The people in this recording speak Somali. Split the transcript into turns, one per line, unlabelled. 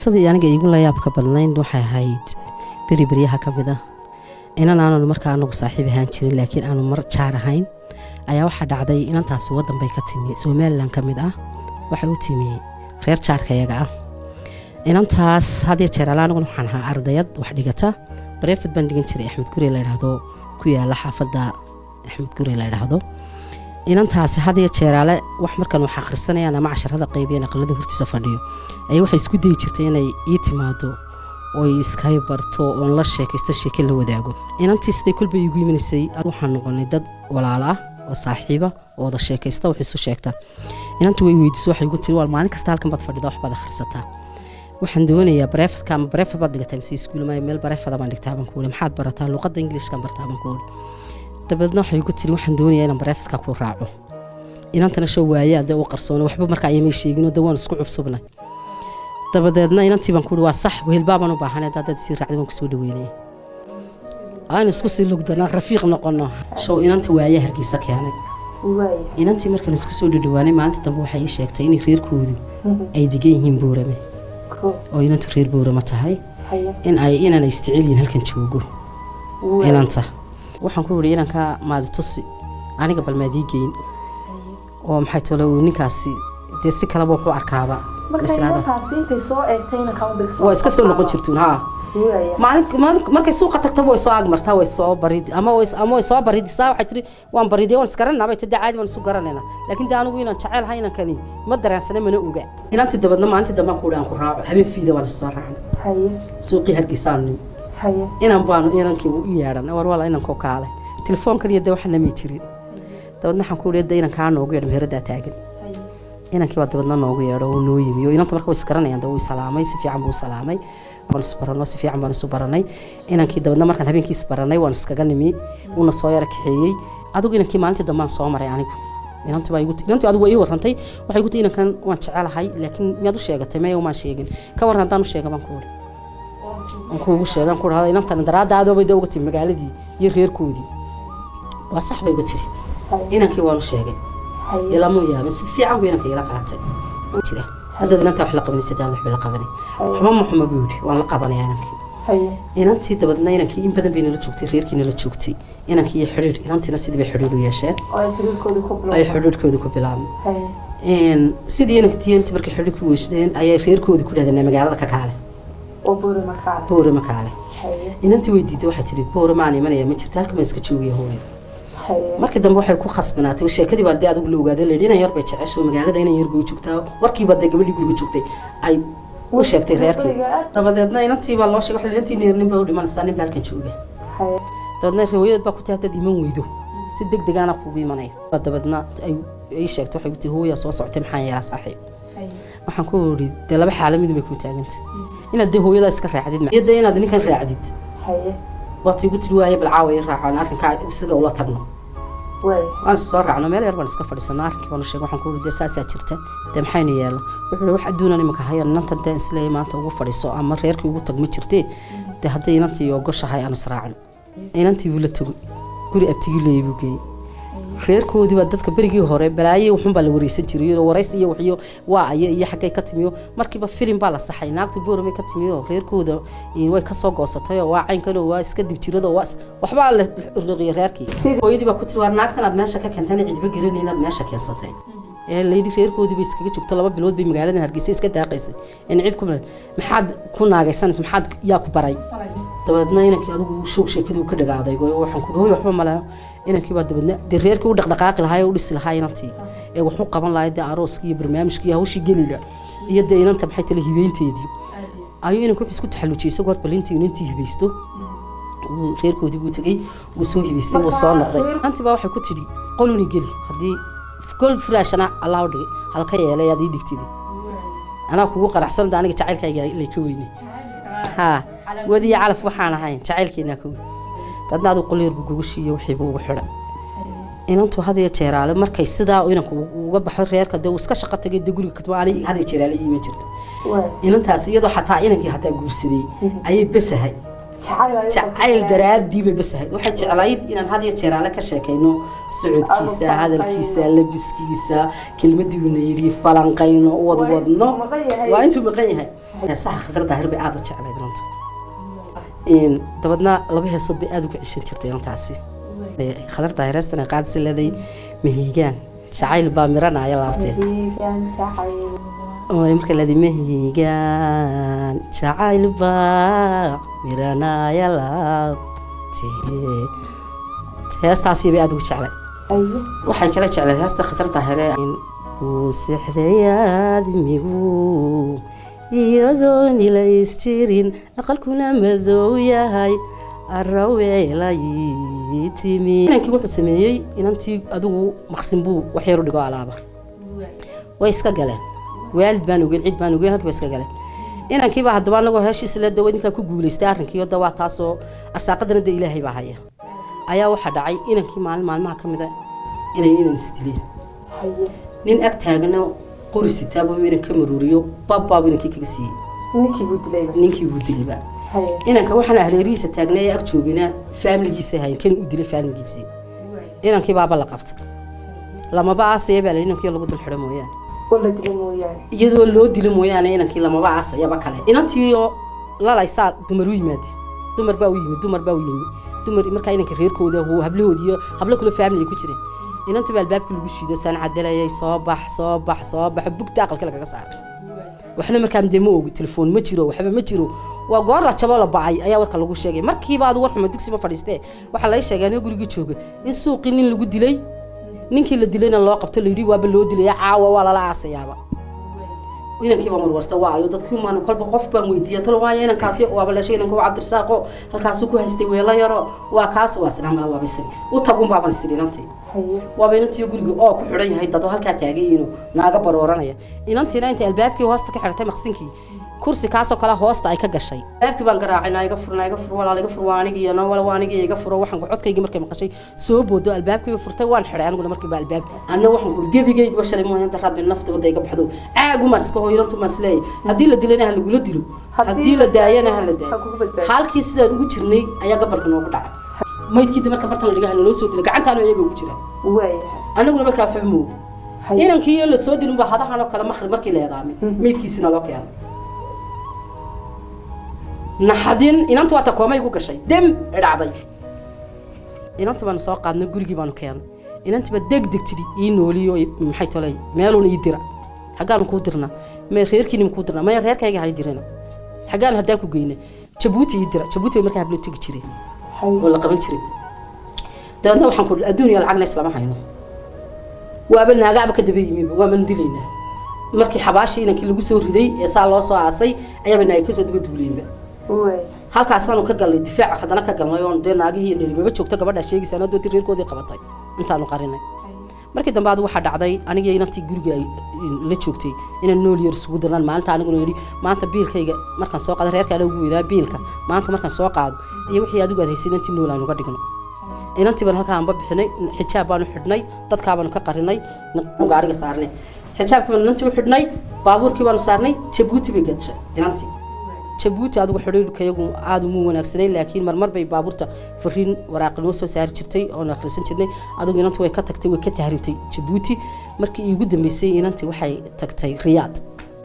sidii aniga igu la yaabka badnayn waxay ahayd beriyaha ka mid ah inaan markaa anagu saaxiib ahaan jirin laakiin aanu mar jaar ahayn ayaa waxa dhacday inantaas wadan bay ka timi Soomaaliland ka mid ah waxa uu timi reer jaarkayaga ah inantaas hadii jeer anagu waxaan ahaa ardayad wax dhigata brevet baan dhigan jiray Axmed Guri la yiraahdo ku yaala xaafada Axmed Guri la yiraahdo inantaas hadii jeer wax markan wax akhrisanayaan ama casharada qaybiyeen aqalada hortiisa fadhiyo ay waxay isku day jirtay inay ii timaado oo iskay barto oo la sheekaysto sheekada la wadaago inantii sidii kulba igu yimaysay waxaan noqonay dad walaal ah oo saaxiiba oo wada sheekaysta wax isu sheegta inantii way weydiisay waxay ugu tiri wal maalin kasta halkan bad fadhido wax bad akhrisataa waxaan doonayaa brevetka ama brevet bad dhigtay si iskuul ma meel brevet baan dhigtaa baan ku wali maxaad barataa luqadda Ingiriiska bartaa baan ku wali dabadna waxay ugu tiri waxaan doonayaa inaan brevetka ku raaco inantana soo waayay oo qarsoon waxba marka ay ma sheegin oo dawaan isku cubsubnay dabadeedna inantii baan ku waa sax weel baaban u baahanay dad si raacday waan ku soo dhaweynay aan isku sii lugdana rafiiq noqono soo inanta waayay Hargeysa keenay inantii markaan isku soo dhawaanay maalinta dambe waxay ii sheegtay in reerkoodu ay digan yihiin Boorame oo inantu reer Boorame tahay inaan isticmaalin halkan joogo inanta waxaan ku wariyo inanka maadtusi aniga balmaadigeyn oo maxay tolo ninkaasi si kala wuxuu arkaaba
markaasi intay soo eegtayna ka bilso
waa iska soo noqon jirtay markay suuqa tagtaba way soo agmartaa way soo barid ama way soo baridisa waxa tiri waan baridey waan iskaranaba tada caadi waan isu garanayna laakiin anigu inaan jacayl hayna kani ma daraansana mana oga inantii dabadna maalintii dambe ku dhaan ku raaco habeen fiida waan soo raacnay suuqii Hargeysaan inaan baanu inankii u yeeran war wala inaan ko kaale telefoonka iyo waxa lama jirin dabadna waxaan ku leeyahay inaan ka noogu yeedho meherada taagan inankii waa dabadna noogu yeedho oo noo yimiyo inanta markaa is garanayaan daway salaamay si fiican buu salaamay waan isbarano si fiican baan isu baranay inankii dabadna markaan habeenkii isbaranay waan iskaga nimi una soo yara kaxeeyay adigu inankii maalintii dambe aan soo maray anigu inantii baa igu inantii adigu way warantay waxay igu inankan waan jecelahay laakiin miyaad u sheegatay ma uma sheegin ka waran hadaan u sheegay baan ku wari aan ku sheegan ku raada inantan daraadaado bay dawga timid magaaladii iyo reerkoodii waa sax bay igu tiri inankii waan u sheegay ila mooyaa si fiican buu inankii ila qaatay jira hadda inanta wax la qabanay sidaan wax la qabanay waxba maxuma buudi waan la qabanay inankii inantii dabadna inankii in badan bay nala joogtay reerkiina la joogtay inankii xiriir inantiina sidii bay xiriir u yeesheen ay xiriirkoodu ku bilaabeen sidii inankii inta markay xiriir ku weeshadeen ayay reerkoodu ku dhaadeen magaalada ka kaale
oo
Boorame kaale inantii weydiiday waxay tiri Boorame aan imanaya ma jirto halka ma iska joogay hooyo markii dambe waxay ku khasbanaatay sheekadii baa aad ugu la ogaaday leedina yar bay jecesho magaalada inay yar buu joogtaa warkii baa gabadhii guriga joogtay ay u sheegtay reerkii dabadeedna inantii baa loo sheegay inantii neernin baa u dhimanaysaa nin baalkan jooga dabadeedna hooyada baa ku taatay iman weydo si degdeg ah ku imanay dabadeedna ay sheegtay waxay ku tiri hooyo soo socotay maxaan yeelaa saaxiib waxaan ku wari laba xaalad mid bay ku taagantay inaad hooyada iska raacdid iyada inaad ninkan raacdid waad igu tiri waayay bal caaway raacaan arrinka isaga ula tagno waan soo raacno meel yar baan iska fadhiisano arkii baan sheegay waxaan ku wari saasaa jirta maxayna yeelo wuxuu wax adduunani ma ka hayo nanta taan isleey maanta ugu fadhiiso ama reerkii ugu tag ma jirtee haday inantii iyo goshahay aan israacno inantii wuu la tago guri abtigii leeyahay geey reerkoodii baa dadka berigii hore balaayay wuxun baa la wareysan jiray oo wareys iyo waxiyo waa ay iyo xagay ka timiyo markiiba film baa la saxay naagtu Boorame ka timiyo reerkooda way ka soo goosatay oo waa cayn kale waa iska dib jirada waxba la ruqiyay reerkii hooyadii baa ku tiri war naagtan aad meesha ka keentay cidba garanay inaad meesha keensatay leeydi reerkoodii bay iskaga joogto 2 bilood bay magaalada Hargeysa iska daaqaysay in cid ku maxaad ku naagaysan maxaad yaa ku baray dabadna inankii adigu sheekadii ka dhagaaday waxaan ku dhahay waxba malaha inankii baa dabadna reerkii u dhaqdhaqaaqi lahaay oo dhisi lahaay inantii wuxuu qaban lahaay arooskii iyo barnaamijkii hawshii gelila iyo inanta maxay tala hibeynteedii ayuu inanku isku taxalluujiyay isagoo balintii inantii hibeysto reerkoodii buu tagay uu soo hibeystay uu soo noqday inantii baa waxay ku tiri qoluni geli hadii كل فراشنا الله ودي هلك يلا يا دي دكتي أنا كوجو قرحصل ده أنا جعلك اللي كويني ها ودي على فحنا هاي جعلك إنكم تدنا دو قليل بجوشي وحبوا وحرق إن أنتوا هذه الشيرة مركز صدا وإنكم وجب حرير كده وسكش قط جد يقولوا كتبوا علي هذه الشيرة اللي يمجرد إن أنت هسيدو حتى إنك حتى جوسدي أي بس هاي جعل دراد دي بس هاي واحد جعلايد إن هذه الشيرة لك شيء إنه سعود كيسة هذا الكيسة لبس كيسة كلمة دي ونيري فلان قينو وض وضنا وأنتم مقيها صح خضر ظاهر بعاد جعلay doonto dabadna laba heesood bay aad uga cishan jirtay intaasi خضر ظاهر استنا qaad siladay mahiigaan jacayl baa miranaya laabtay oo marka la diimay mahiigaan jacayl baa miranaya laabtay heestaasi bay aad uga jeclay waxay kala jeclay heesta خضر ظاهر وسحدياد ميغو يدوني لا يستيرين أقلكنا مذو ياهاي الروي لا يتيمي إنكي وحو سميي إن أنتي أدو مخصنبو وحيرو دقو علابا ويسكا قلان والد بانو قل عيد بانو قل هكا بيسكا قلان إنكي باها دبان لغو هاشي سلاد دوينكا كو قوليستي أرنكي يودا تاسو أرساقدنا دا إلهي باهايا أيا وحا دعي إنكي مالمها كمدا إنا نستلين nin ag taagna qori sitaabo miran ka maruuriyo baba inanki kaga siiyay ninkii buu dilayba inanka waxaan hareerihiisa taagnay ag joogina family-giisa hayn kan u dilay family-giisa inankii baba la qabtay lamaba aasay baa inankii lagu dul xidhay mooyaan
wala dilay mooyaan
iyadoo loo dilay mooyaan inankii lamaba aasay ba kale inantii lalaysa dumar u yimaad dumar baa u yimid dumar marka inanka reerkooda oo hablahoodiyo habla kula family ku jireen inantii baa albaabka lagu shiido saan cadelayay soo bax bugta aqalka laga saar waxna markaa deemo oo telefoon ma jiro waxba ma jiro waa goor la jabo la bacay ayaa warka lagu sheegay markiiba aad war xumo dugsiba fadhiistay waxa la sheegay in guriga jooga in suuqii nin lagu dilay ninkii la dilayna loo qabto leeyri waaba loo dilay caawa waa la aasayaaba inankii baa mar warsta waayo dadku maan kolba qof baan weydiiyay talo waa inankaasi waaba la sheegay inanku Cabdirsaaqo halkaas ku haystay weela yaro waa kaas waa salaam waa bisay u tagun baaban sidinantay waaba inantii guriga oo ku xiran yahay dad halka taagayeen naaga barooranaya inantiina inta albaabkii hoosta ka xirtay maqsinkii kursi kaasoo kala hoosta ay ka gashay albaabkii baan garaacay iga fur walaal iga fur waanigi iyo wala waanigi iga furo waxaan codkayga markay maqashay soo boodo albaabkii furtay waan xiray aniguna markii baa albaabkii anna waxaan ku gebigayga bashalay mooyaan darabin nafta wada iga baxdo aagu marska hooyantu maslay hadii la dilayna hal lagu dilo hadii la daayana hal la daayo halkii sidaan ugu jirnay ayaa gabarka noogu dhacay maydkii marka bartan laga helo loo soo dilay gacantaana iyaga ugu jira anaguna markaa xubmo inankii la soo dilin baa hadahan oo kala makhrib markii la eedaamay maydkiisina loo keenay naxadin inantu waa ta koomay ku gashay dam dhacday inantu baan soo qaadnay gurigii baan keenay inantu ba degdeg tiri ii nooliyo maxay tolay meeluna ii dira xagaan ku dirna ma reerkiina ku dirna ma reerkayga hay dirina xagaan hadaa ku geeyna Jabuuti ii dira Jabuuti markaa hablo tagi jiray wala qaban jiray dadna waxaan ku adduunyo lacagna islaama hayno waaba naagaaba ka dabeeyay waa man dilayna markii xabaashi inankii lagu soo riday ee saa loo soo aasay ayaaba naag ka soo daba duuleeyay halkaas aanu ka galay difaac khadana ka galnay oo naagihii leerimaba joogta gabadha sheegisana doonti reerkoodii qabatay intaanu qarinay markii dambe aad waxa dhacday aniga inantii guriga ay la joogtay inaan nool yar isugu dirnaan maalinta anigu yiri maanta biilkayga markaan soo qaado reerka lagu weeraa biilka maanta markaan soo qaado iyo wixii aad ugu haysan intii nool aanu ka dhigno inantii baan halka aan bixinay xijaab baanu xidhnay dadka baanu ka qarinay gaariga saarnay xijaabkii baan inantii u xidhnay baabuurkii baanu saarnay Jabuuti bay gashay inantii Jabuuti aad ugu xidhiidhkayagu aad u wanaagsanay laakiin marmar bay baabuurta fariin waraaqnimo soo saari jirtay oo na akhrisan jirnay adigu inantii way ka tagtay way ka tahribtay Jabuuti markii ugu dambeysay inantii waxay tagtay Riyaad